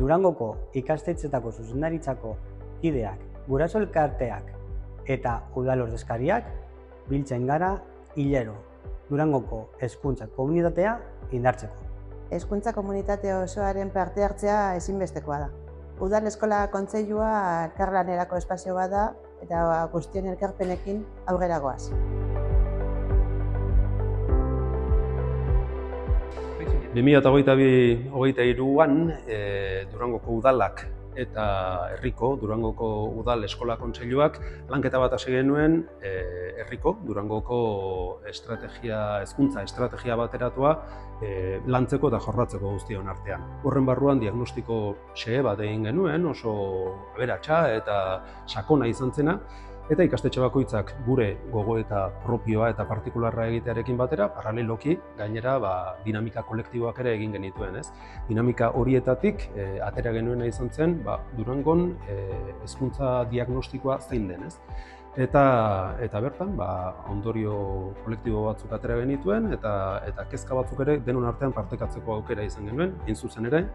Durangoko ikastetxetako zuzendaritzako kideak, guraso elkarteak eta udal ordezkariak biltzen gara hilero Durangoko hezkuntza komunitatea indartzeko. Hezkuntza komunitate osoaren parte hartzea ezinbestekoa da. Udal Eskola Kontseilua elkarlanerako espazio bat da eta guztien elkarpenekin aurrera goaz. 2023an Durangoko udalak eta herriko Durangoko Udal Eskola Kontseiluak lanketa bat hasi genuen herriko Durangoko hezkuntza estrategia bateratua lantzeko eta jorratzeko guztion artean. Horren barruan diagnostiko xehe bat egin genuen, oso aberatsa eta sakona izan zena, eta ikastetxe bakoitzak gure gogoeta propioa eta partikularra egitearekin batera, paraleloki gainera dinamika kolektiboak ere egin genituen. Dinamika horietatik atera genuena izan zen Durangon hezkuntza diagnostikoa zein den. Eta bertan ondorio kolektibo batzuk atera genituen eta kezka batzuk ere denon artean partekatzeko aukera izan genuen, hain zuzen ere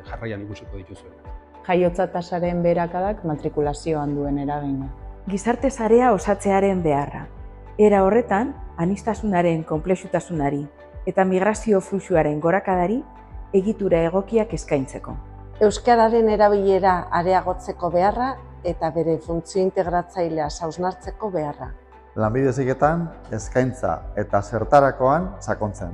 jarraian ikusiko dituzuen. Jaiotza tasaren beherakadak matrikulazioan duen eragina. Gizarte sarea osatzearen beharra. Era horretan, aniztasunaren konplexutasunari eta migrazio fluxuaren gorakadari egitura egokiak eskaintzeko. Euskararen erabilera areagotzeko beharra eta bere funtzio integratzailea hausnartzeko beharra. Lanbide heziketan eskaintza eta zertarakoan sakontzen.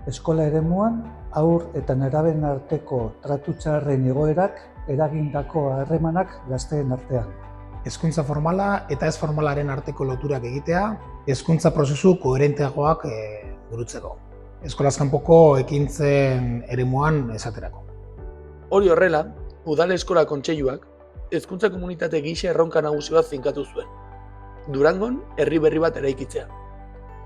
Eskola eremuan haur eta nerabeen arteko tratu txarren egoerak eragindako harremanak gazteen artean. Hezkuntza formala eta ez formalaren arteko loturak egitea, hezkuntza prozesu koherenteagoak burutzeko. Eskolaz kanpoko ekintzen eremuan esaterako. Hori horrela, Udal Eskola Kontseiluak hezkuntza komunitate gisa erronka nagusi bat finkatu zuen. Durangon herri berri bat eraikitzea.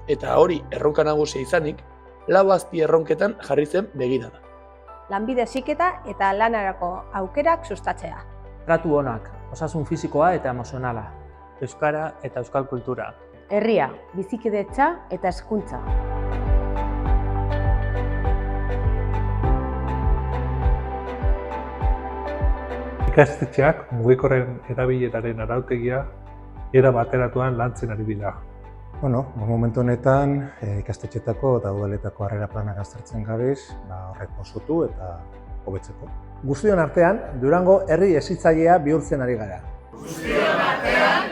Eta hori erronka nagusia izanik, 4 azpi erronketan jarri zen begirada. Lanbide heziketa eta lanarako aukerak sustatzea. Tratu onak, osasun fisikoa eta emozionala. Euskara eta euskal kultura. Herria, bizikidetza eta hezkuntza. Ikastetxeak mugikorren erabileraren arautegia era bateratuan lantzen ari dira. Momentu honetan ikastetxetako eta udaletako harrera planak aztertzen gabiz, horrek osotu eta hobetzeko. Guztion artean, Durango herri hezitzailea bihurtzen ari gara. Guztion artean,